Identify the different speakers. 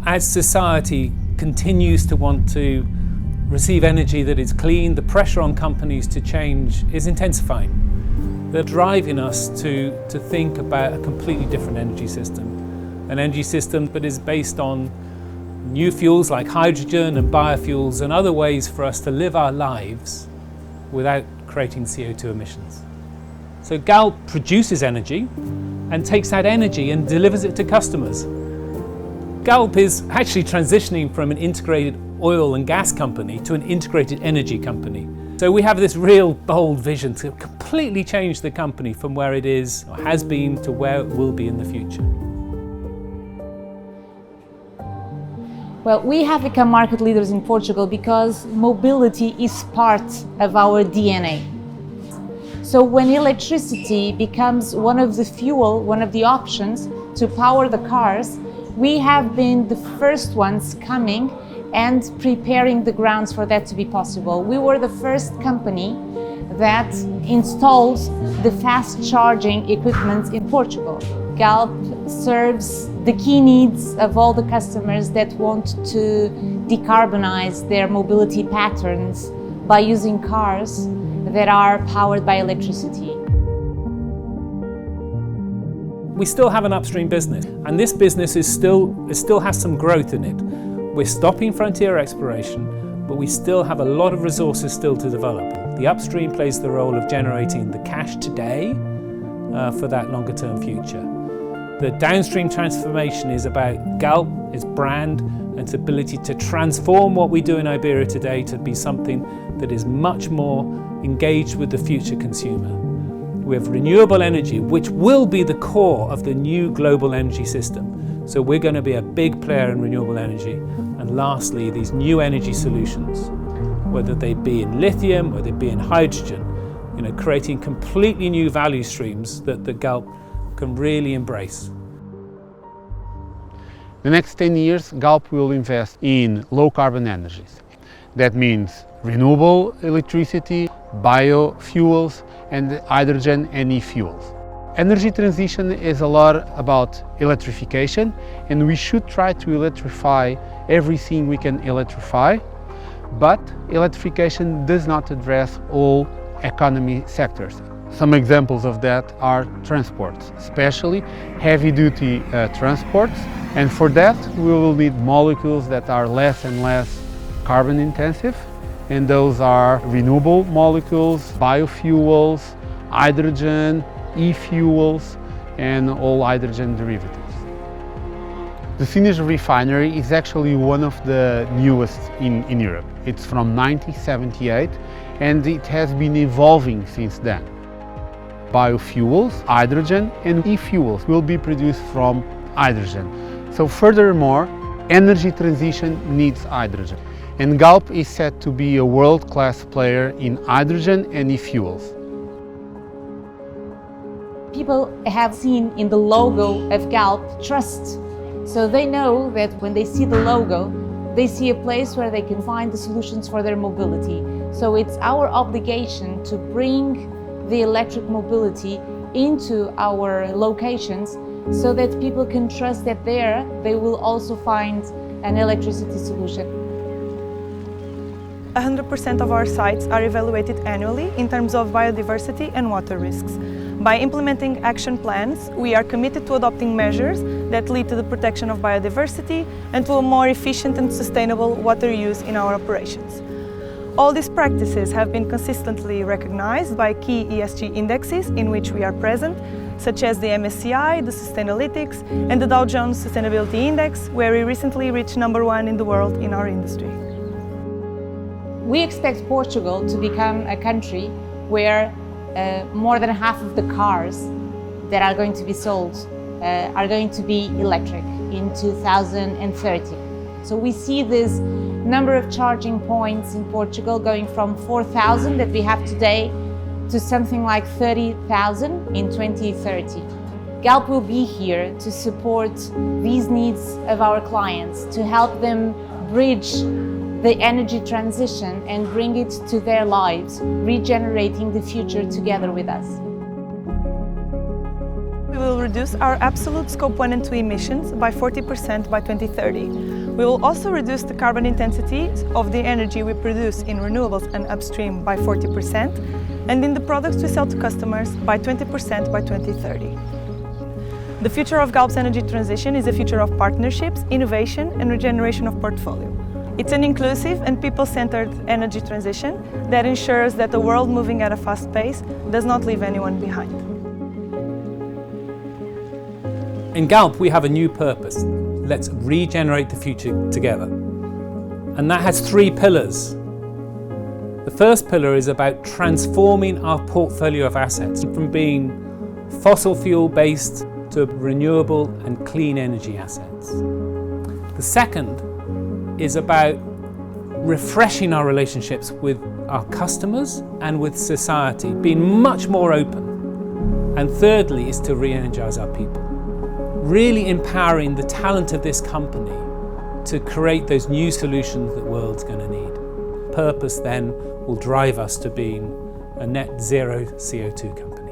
Speaker 1: As society continues to want to receive energy that is clean, the pressure on companies to change is intensifying. They're driving us to think about a completely different energy system. An energy system that is based on new fuels like hydrogen and biofuels and other ways for us to live our lives without creating CO2 emissions. So Galp produces energy and takes that energy and delivers it to customers. Galp is actually transitioning from an integrated oil and gas company to an integrated energy company. So we have this real bold vision to completely change the company from where it is or has been to where it will be in the future.
Speaker 2: Well, we have become market leaders in Portugal because mobility is part of our DNA. So when electricity becomes one of the options to power the cars, we have been the first ones coming and preparing the grounds for that to be possible. We were the first company that installed the fast charging equipment in Portugal. Galp serves the key needs of all the customers that want to decarbonize their mobility patterns by using cars that are powered by electricity.
Speaker 1: We still have an upstream business, and this business still has some growth in it. We're stopping frontier exploration, but we still have a lot of resources still to develop. The upstream plays the role of generating the cash today for that longer term future. The downstream transformation is about Galp, its brand, and its ability to transform what we do in Iberia today to be something that is much more engaged with the future consumer. We have renewable energy, which will be the core of the new global energy system. So we're going to be a big player in renewable energy. And lastly, these new energy solutions, whether they be in lithium, whether they be in hydrogen, creating completely new value streams that Galp can really embrace.
Speaker 3: The next 10 years, Galp will invest in low carbon energies. That means renewable electricity, biofuels, and hydrogen and e-fuels. Energy transition is a lot about electrification, and we should try to electrify everything we can electrify, but electrification does not address all economy sectors. Some examples of that are transports, especially heavy-duty transports, and for that we will need molecules that are less and less carbon intensive, and those are renewable molecules, biofuels, hydrogen, e-fuels, and all hydrogen derivatives. The Sines refinery is actually one of the newest in Europe. It's from 1978 and it has been evolving since then. Biofuels, hydrogen and e-fuels will be produced from hydrogen. So furthermore, energy transition needs hydrogen. And Galp is set to be a world-class player in hydrogen and e-fuels.
Speaker 2: People have seen in the logo of Galp trust. So they know that when they see the logo, they see a place where they can find the solutions for their mobility. So it's our obligation to bring the electric mobility into our locations so that people can trust that there they will also find an electricity solution.
Speaker 4: 100% of our sites are evaluated annually in terms of biodiversity and water risks. By implementing action plans, we are committed to adopting measures that lead to the protection of biodiversity and to a more efficient and sustainable water use in our operations. All these practices have been consistently recognized by key ESG indexes in which we are present, such as the MSCI, the Sustainalytics, and the Dow Jones Sustainability Index, where we recently reached #1 in the world in our industry.
Speaker 2: We expect Portugal to become a country where more than half of the cars that are going to be sold are going to be electric in 2030. So we see this number of charging points in Portugal going from 4,000 that we have today to something like 30,000 in 2030. Galp will be here to support these needs of our clients, to help them bridge the energy transition and bring it to their lives, regenerating the future together with us.
Speaker 4: We will reduce our absolute Scope 1 and 2 emissions by 40% by 2030. We will also reduce the carbon intensity of the energy we produce in renewables and upstream by 40%, and in the products we sell to customers by 20% by 2030. The future of Galp's energy transition is a future of partnerships, innovation and regeneration of portfolio. It's an inclusive and people-centered energy transition that ensures that a world moving at a fast pace does not leave anyone behind.
Speaker 1: In Galp, we have a new purpose. Let's regenerate the future together. And that has 3 pillars. The first pillar is about transforming our portfolio of assets from being fossil fuel based to renewable and clean energy assets. The second is about refreshing our relationships with our customers and with society, being much more open. And thirdly is to re-energize our people, really empowering the talent of this company to create those new solutions that the world's going to need. Purpose then will drive us to being a net zero CO2 company.